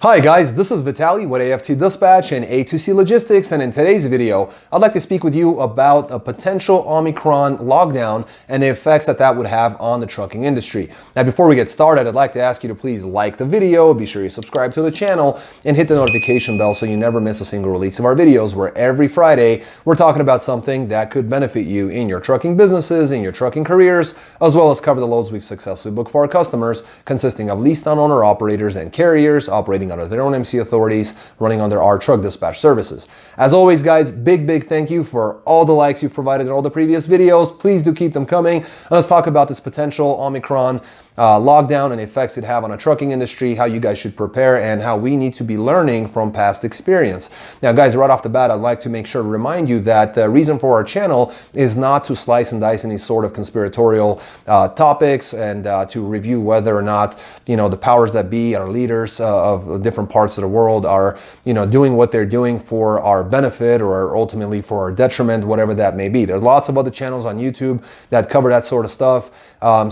Hi guys, this is Vitaly with AFT Dispatch and A2C Logistics, and in today's video, I'd like to speak with you about a potential Omicron lockdown and the effects that would have on the trucking industry. Now, before we get started, I'd like to ask you to please like the video, be sure you subscribe to the channel, and hit the notification bell so you never miss a single release of our videos, where every Friday we're talking about something that could benefit you in your trucking businesses, in your trucking careers, as well as cover the loads we've successfully booked for our customers, consisting of leased owner operators and carriers operating under their own MC authorities, running under our truck dispatch services. As always, guys, big thank you for all the likes you've provided in all the previous videos. Please do keep them coming. And let's talk about this potential Omicron lockdown and the effects it have on a trucking industry, how you guys should prepare, and how we need to be learning from past experience. Now, guys, right off the bat, I'd like to make sure to remind you that the reason for our channel is not to slice and dice any sort of conspiratorial topics and to review whether or not, the powers that be, our leaders of different parts of the world are, doing what they're doing for our benefit or ultimately for our detriment, whatever that may be. There's lots of other channels on YouTube that cover that sort of stuff.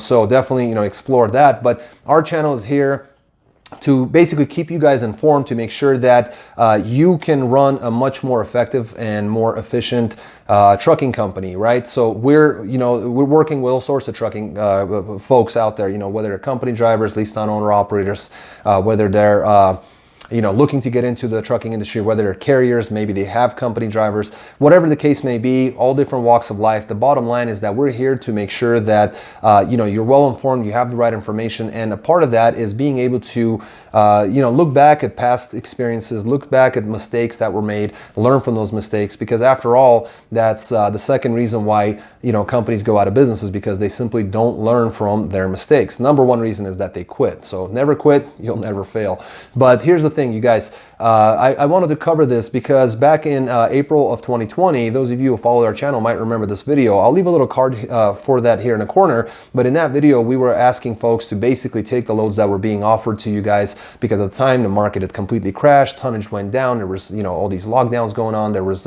So definitely, explore that. But our channel is here to basically keep you guys informed, to make sure that you can run a much more effective and more efficient trucking company, right? So we're working with all sorts of trucking folks out there, whether they're company drivers, leased owner operators, whether they're looking to get into the trucking industry, whether they're carriers, maybe they have company drivers, whatever the case may be, all different walks of life. The bottom line is that we're here to make sure that, you're well informed, you have the right information. And a part of that is being able to, look back at past experiences, look back at mistakes that were made, learn from those mistakes, because after all, that's the second reason why, companies go out of business, is because they simply don't learn from their mistakes. Number one reason is that they quit. So never quit, you'll never fail. But here's the thing, you guys, I wanted to cover this because back in April of 2020, those of you who follow our channel might remember this video. I'll leave a little card for that here in the corner. But in that video, we were asking folks to basically take the loads that were being offered to you guys, because at the time the market had completely crashed, tonnage went down, there was all these lockdowns going on, there was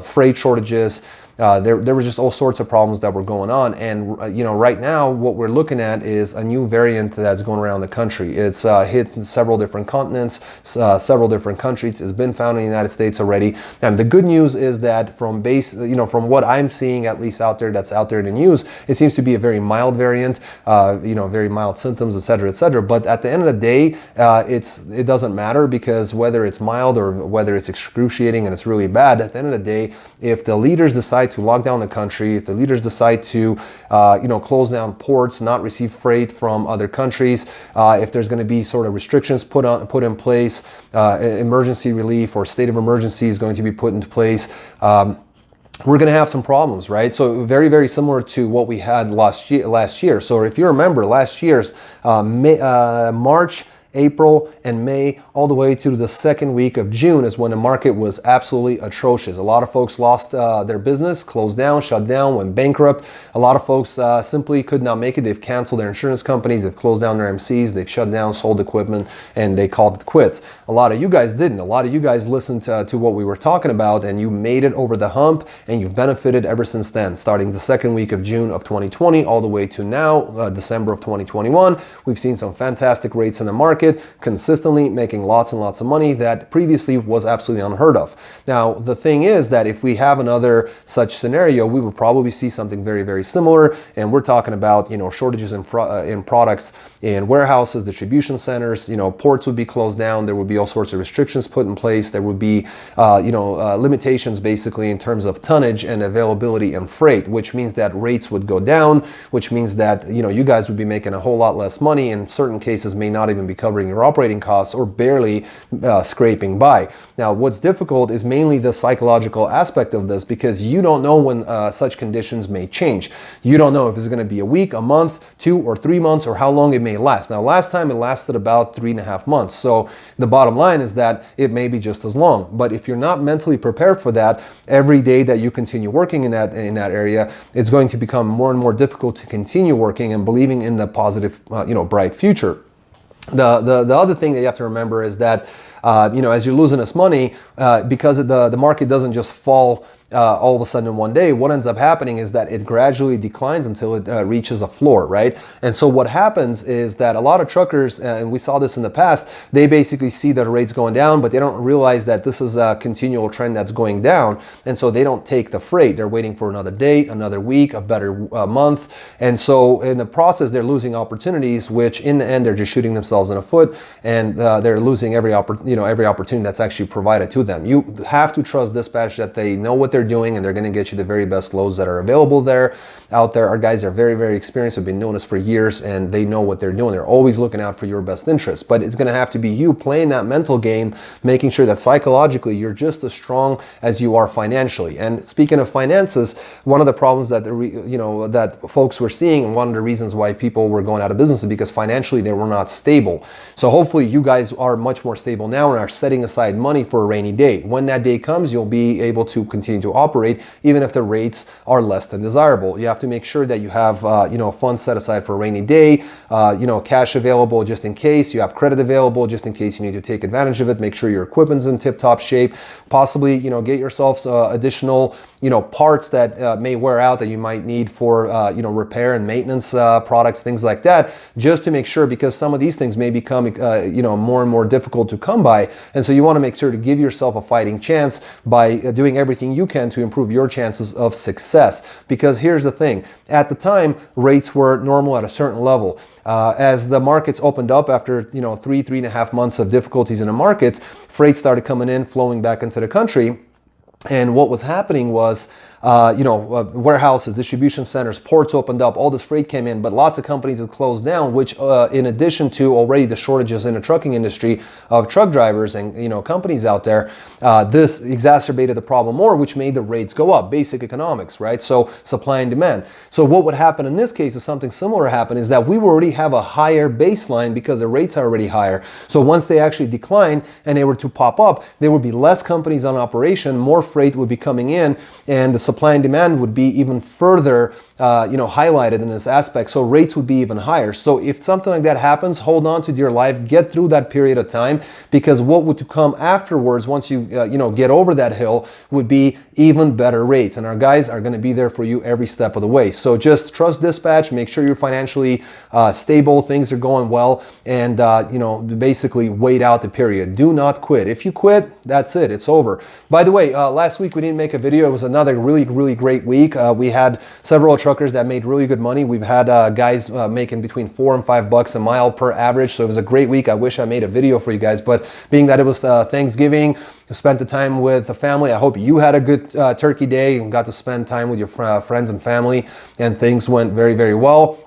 freight shortages. There was just all sorts of problems that were going on. And, right now what we're looking at is a new variant that's going around the country. It's hit several different continents, several different countries. It's been found in the United States already. And the good news is that from what I'm seeing, at least out there, that's out there in the news, it seems to be a very mild variant, very mild symptoms, et cetera. But at the end of the day, it doesn't matter, because whether it's mild or whether it's excruciating and it's really bad, at the end of the day, if the leaders decide to lock down the country, if the leaders decide to, close down ports, not receive freight from other countries, if there's going to be sort of restrictions put in place, emergency relief or state of emergency is going to be put into place, we're going to have some problems, right? So very similar to what we had last year. So if you remember last year's March, April and May, all the way to the second week of June is when the market was absolutely atrocious. A lot of folks lost their business, closed down, shut down, went bankrupt. A lot of folks simply could not make it. They've canceled their insurance companies, they've closed down their MCs, they've shut down, sold equipment, and they called it quits. A lot of you guys didn't. A lot of you guys listened to what we were talking about, and you made it over the hump, and you've benefited ever since then, starting the second week of June of 2020 all the way to now, December of 2021. We've seen some fantastic rates in the market, consistently making lots and lots of money that previously was absolutely unheard of. Now, the thing is that if we have another such scenario, we will probably see something very similar. And we're talking about, shortages in products in warehouses, distribution centers, ports would be closed down. There would be all sorts of restrictions put in place. There would be, limitations basically in terms of tonnage and availability and freight, which means that rates would go down, which means that, you guys would be making a whole lot less money. In certain cases, may not even be covering your operating costs or barely scraping by. Now, what's difficult is mainly the psychological aspect of this, because you don't know when such conditions may change. You don't know if it's going to be a week, a month, 2 or 3 months, or how long it may last. Now, last time it lasted about 3.5 months. So the bottom line is that it may be just as long. But if you're not mentally prepared for that, every day that you continue working in that area, it's going to become more and more difficult to continue working and believing in the positive, bright future. The other thing that you have to remember is that, as you're losing this money, because the market doesn't just fall all of a sudden in one day, what ends up happening is that it gradually declines until it reaches a floor, right? And so what happens is that a lot of truckers, and we saw this in the past, they basically see the rates going down, but they don't realize that this is a continual trend that's going down. And so they don't take the freight. They're waiting for another day, another week, a better month. And so in the process, they're losing opportunities, which in the end, they're just shooting themselves in the foot, and they're losing every opportunity that's actually provided to them. You have to trust dispatch that they know what they're doing, and they're going to get you the very best loads that are available out there. Our guys are very, very experienced. Have been doing this for years, and they know what they're doing. They're always looking out for your best interest. But it's going to have to be you playing that mental game, making sure that psychologically you're just as strong as you are financially. And speaking of finances, one of the problems that that folks were seeing, and one of the reasons why people were going out of business, is because financially they were not stable. So hopefully you guys are much more stable now and are setting aside money for a rainy day. When that day comes, you'll be able to continue to operate even if the rates are less than desirable. You have to make sure that you have funds set aside for a rainy day, cash available just in case, you have credit available just in case you need to take advantage of it. Make sure your equipment's in tip-top shape. Possibly, get yourself additional parts that may wear out that you might need for repair and maintenance products, things like that, just to make sure, because some of these things may become more and more difficult to come by. And so you want to make sure to give yourself a fighting chance by doing everything you can to improve your chances of success. Because here's the thing, at the time, rates were normal at a certain level. As the markets opened up after 3.5 months of difficulties in the markets, freight started coming in, flowing back into the country. And what was happening was, warehouses, distribution centers, ports opened up, all this freight came in, but lots of companies had closed down, which in addition to already the shortages in the trucking industry of truck drivers and, companies out there, this exacerbated the problem more, which made the rates go up. Basic economics, right? So supply and demand. So what would happen in this case is something similar happen, is that we will already have a higher baseline because the rates are already higher. So once they actually decline and they were to pop up, there would be less companies on operation, more freight would be coming in, and the supply and demand would be even further highlighted in this aspect. So rates would be even higher. So if something like that happens, hold on to dear life, get through that period of time, because what would to come afterwards, once you get over that hill, would be even better rates. And our guys are going to be there for you every step of the way. So just trust dispatch, make sure you're financially stable, things are going well, and basically wait out the period. Do not quit. If you quit, that's it. It's over. By the way, last week we didn't make a video. It was another really, really great week. We had several truckers that made really good money. We've had guys making between $4 and $5 a mile per average. So it was a great week. I wish I made a video for you guys, but being that it was Thanksgiving, I spent the time with the family. I hope you had a good turkey day and got to spend time with your friends and family, and things went very, very well.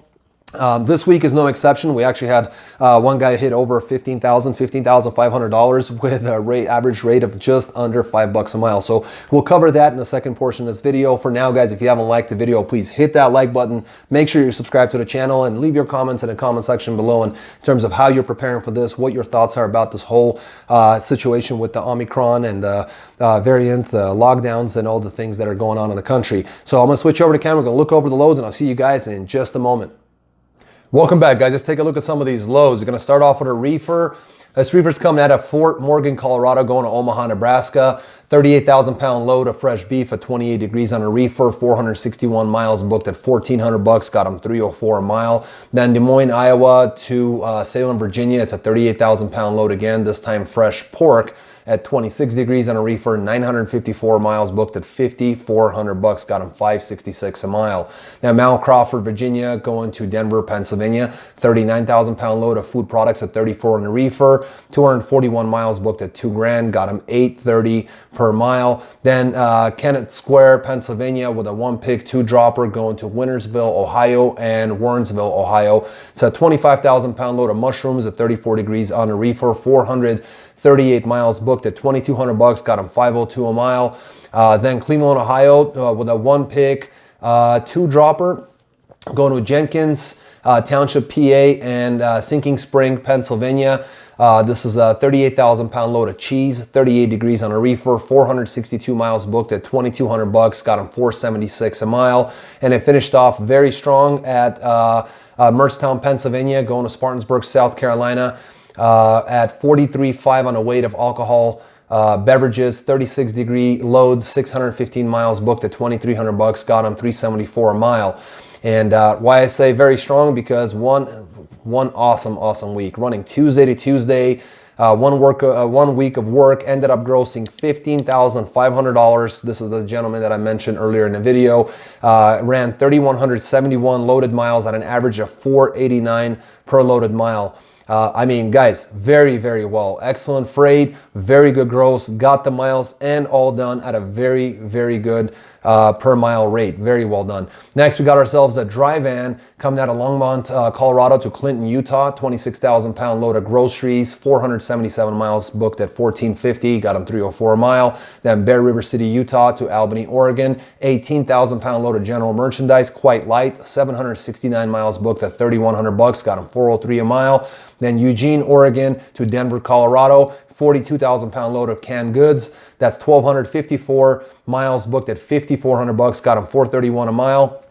This week is no exception. We actually had one guy hit over $15,500 with a average rate of just under $5 a mile. So we'll cover that in the second portion of this video. For now, guys, if you haven't liked the video, please hit that like button. Make sure you're subscribed to the channel, and leave your comments in the comment section below in terms of how you're preparing for this, what your thoughts are about this whole situation with the Omicron and the variant, the lockdowns, and all the things that are going on in the country. So I'm going to switch over to camera. We're going to look over the loads, and I'll see you guys in just a moment. Welcome back, guys. Let's take a look at some of these loads. We're going to start off with a reefer. This reefer's coming out of Fort Morgan, Colorado, going to Omaha, Nebraska. 38,000 pound load of fresh beef at 28 degrees on a reefer, 461 miles booked at $1,400, got them $304 a mile. Then Des Moines, Iowa to Salem, Virginia. It's a 38,000 pound load again, this time fresh pork at 26 degrees on a reefer, 954 miles booked at $5,400, got them $566 a mile. Now Mount Crawford, Virginia, going to Denver, Pennsylvania, 39,000 pound load of food products at 34 on a reefer, 241 miles booked at $2,000, got them $830 per mile. Then Kennett Square, Pennsylvania, with a 1-pick 2-dropper going to Wintersville, Ohio, and Warrensville, Ohio. It's a 25,000 pound load of mushrooms at 34 degrees on a reefer, 438 miles booked at $2,200, got them $502 a mile. Then Cleveland, Ohio, with a 1-pick 2-dropper going to Jenkins Township, PA, and Sinking Spring, Pennsylvania. This is a 38,000 pound load of cheese, 38 degrees on a reefer, 462 miles booked at $2,200, got them $476 a mile. And it finished off very strong at Mertztown, Pennsylvania, going to Spartansburg, South Carolina, at 43.5 on a weight of alcohol Beverages, 36-degree load, 615 miles, booked at $2,300, got them $374 a mile. And why I say very strong, because one awesome week, running Tuesday to Tuesday. 1 week of work, ended up grossing $15,500. This is the gentleman that I mentioned earlier in the video. Ran 3,171 loaded miles at an average of 489 per loaded mile. I mean, guys, very well. Excellent freight, very good gross, got the miles and all done at a very good per mile rate. Very well done. Next, we got ourselves a dry van coming out of Longmont, Colorado to Clinton, Utah. 26,000 pound load of groceries, 477 miles, booked at $1,450, got them $304 a mile. Then Bear River City, Utah to Albany, Oregon. 18,000 pound load of general merchandise, quite light, 769 miles, booked at $3,100, got them $403 a mile. Then Eugene, Oregon to Denver, Colorado, 42,000 pound load of canned goods. That's 1,254 miles, booked at $5,400, got them $431 a mile.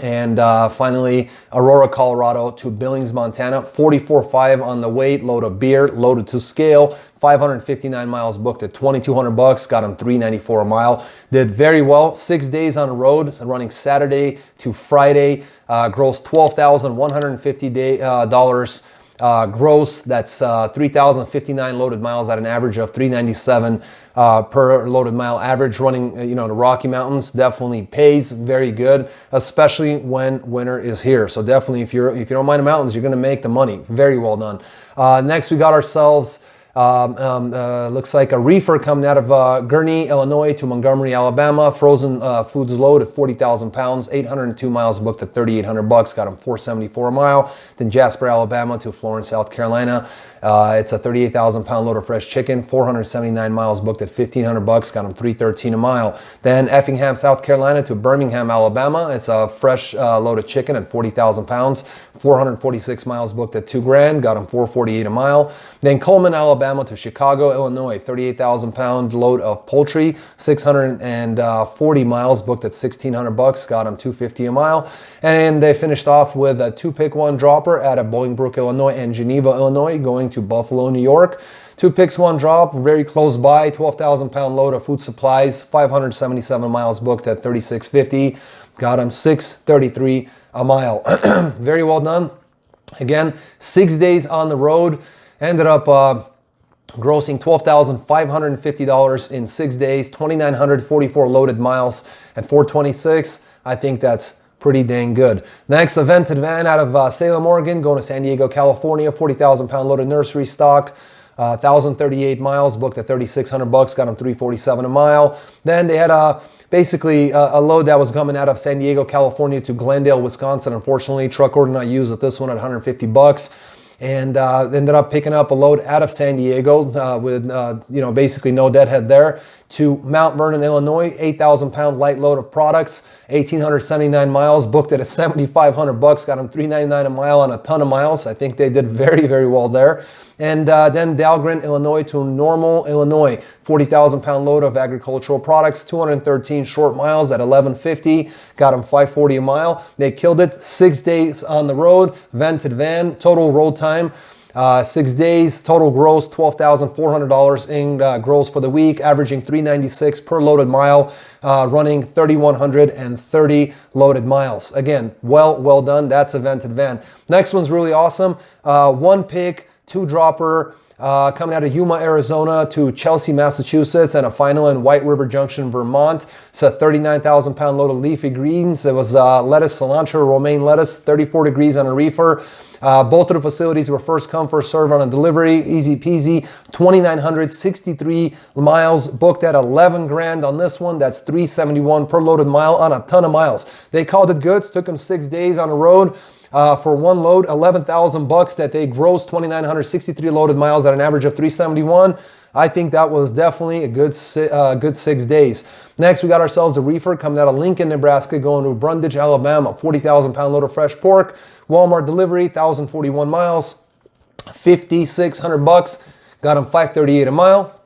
And finally, Aurora, Colorado to Billings, Montana, 44.5 on the weight, load of beer, loaded to scale, 559 miles, booked at $2,200, got them $394 a mile. Did very well, 6 days on the road, so running Saturday to Friday, grossed $12,150 gross. That's 3,059 loaded miles at an average of 397 per loaded mile average. Running the Rocky Mountains definitely pays, very good, especially when winter is here. So definitely, if you don't mind the mountains, you're going to make the money. Very well done. Next, we got ourselves looks like a reefer coming out of Gurnee, Illinois to Montgomery, Alabama. Frozen foods load at 40,000 pounds, 802 miles, booked at $3,800, got them $474 a mile. Then Jasper, Alabama to Florence, South Carolina. It's a 38,000 pound load of fresh chicken, 479 miles, booked at $1,500, got them $313 a mile. Then Effingham, South Carolina to Birmingham, Alabama. It's a fresh load of chicken at 40,000 pounds, 446 miles, booked at $2,000, got them $448 a mile. Then Coleman, Alabama to Chicago, Illinois, 38,000 pound load of poultry, 640 miles, booked at $1,600, got them $250 a mile. And they finished off with a 2-pick-1 dropper out of Bolingbrook, Illinois and Geneva, Illinois, going to Buffalo, New York. 2 picks, 1 drop, very close by, 12,000 pound load of food supplies, 577 miles, booked at $36.50, got them $633 a mile. Very well done. Again, 6 days on the road, ended up grossing $12,550 in 6 days, 2,944 loaded miles at 426. I think that's pretty dang good. Next, a vented van out of Salem, Oregon, going to San Diego, California, 40,000 pound load of nursery stock, 1,038 miles, booked at $3,600, got them $347 a mile. Then they had basically a load that was coming out of San Diego, California to Glendale, Wisconsin. Unfortunately, truck order not used at this one at $150. And ended up picking up a load out of San Diego with basically no deadhead there to Mount Vernon, Illinois, 8,000 pound light load of products, 1,879 miles, booked at $7,500, got them $399 a mile on a ton of miles. I think they did very well there. And then Dahlgren, Illinois to Normal, Illinois, 40,000 pound load of agricultural products, 213 short miles at $11.50, got them $540 a mile. They killed it. 6 days on the road, vented van, total road time, 6 days, total gross $12,400 in gross for the week, averaging $396 per loaded mile, running 3,130 loaded miles. Again, well done. That's a vented van. Next one's really awesome. 1 pick, 2 dropper, coming out of Yuma, Arizona to Chelsea, Massachusetts, and a final in White River Junction, Vermont. It's a 39,000 pound load of leafy greens. It was lettuce, cilantro, romaine lettuce, 34 degrees on a reefer. Both of the facilities were first come, first served on a delivery, easy peasy. 2,963 miles, booked at $11,000 on this one. That's $371 per loaded mile on a ton of miles. They called it goods, took them 6 days on the road. For 1 load, $11,000 that they grossed 2,963 loaded miles at an average of 371. I think that was definitely a good 6 days. Next, we got ourselves a reefer coming out of Lincoln, Nebraska, going to Brundage, Alabama. 40,000 pound load of fresh pork. Walmart delivery, 1,041 miles, $5,600. Got them $538 a mile.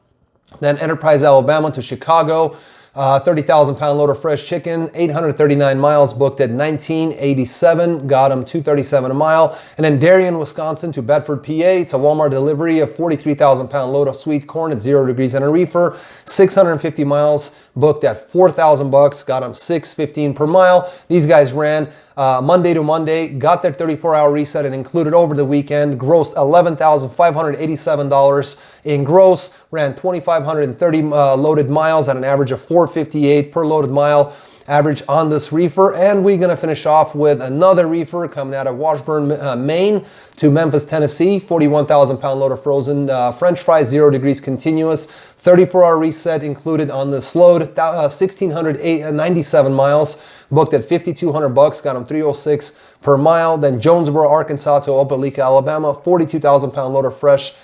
Then Enterprise, Alabama to Chicago. 30,000 pound load of fresh chicken, 839 miles, booked at 1987, got them 237 a mile. And then Darien, Wisconsin to Bedford, PA, it's a Walmart delivery of 43,000 pound load of sweet corn at 0 degrees and a reefer, 650 miles, booked at $4,000, got them 615 per mile. These guys ran Monday to Monday, got their 34-hour reset and included over the weekend, grossed $11,587 in gross, ran 2,530 loaded miles at an average of $458 per loaded mile average on this reefer. And we're going to finish off with another reefer coming out of Washburn, Maine to Memphis, Tennessee, 41,000 pound load of frozen French fries, 0 degrees continuous, 34-hour reset included on this load, 1,697 miles, booked at $5,200, got them 306 per mile. Then Jonesboro, Arkansas to Opelika, Alabama, 42,000 pound load of frozen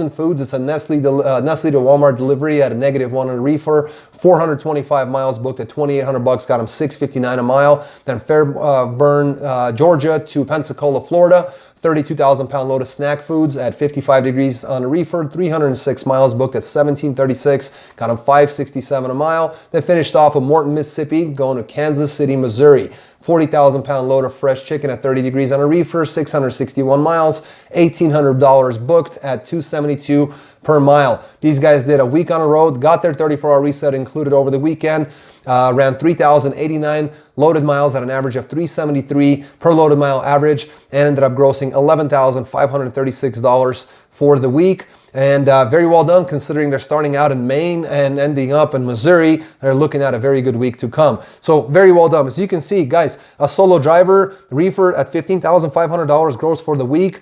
foods. It's a Nestle to Walmart delivery at a -1 on a reefer, 425 miles, booked at $2,800, got them $659 a mile. Then Fairburn, Georgia to Pensacola, Florida, 32,000 pound load of snack foods at 55 degrees on a reefer, 306 miles, booked at $1,736, got them $567 a mile. They finished off with Morton, Mississippi, going to Kansas City, Missouri. 40,000 pound load of fresh chicken at 30 degrees on a reefer, 661 miles, $1,800 booked at $272 per mile. These guys did a week on the road, got their 34-hour reset included over the weekend, ran 3,089 loaded miles at an average of $373 per loaded mile average, and ended up grossing $11,536 for the week. And very well done considering they're starting out in Maine and ending up in Missouri. They're looking at a very good week to come. So very well done. As you can see, guys, a solo driver reefer at $15,500 gross for the week.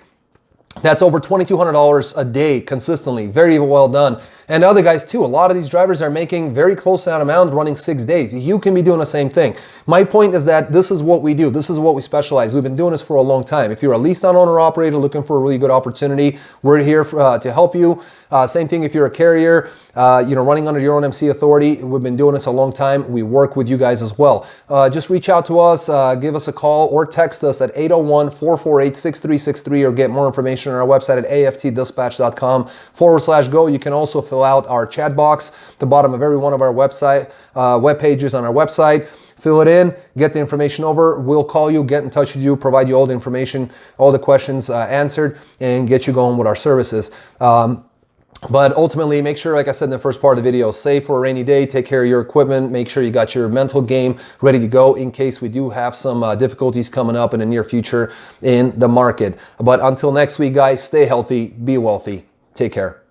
That's over $2,200 a day consistently. Very well done. And other guys too. A lot of these drivers are making very close to that amount running 6 days. You can be doing the same thing. My point is that this is what we do. This is what we specialize. We've been doing this for a long time. If you're a leased on owner operator looking for a really good opportunity, we're here to help you. Same thing if you're a carrier, running under your own MC authority. We've been doing this a long time. We work with you guys as well. Just reach out to us, give us a call or text us at 801-448-6363 or get more information on our website at aftdispatch.com/go. You can also fill out our chat box at the bottom of every one of our web pages on our website. Fill it in, get the information over. We'll call you, get in touch with you, provide you all the information, all the questions answered, and get you going with our services. But ultimately, make sure, like I said in the first part of the video, save for a rainy day, take care of your equipment, make sure you got your mental game ready to go in case we do have some difficulties coming up in the near future in the market. But until next week, guys, stay healthy, be wealthy. Take care.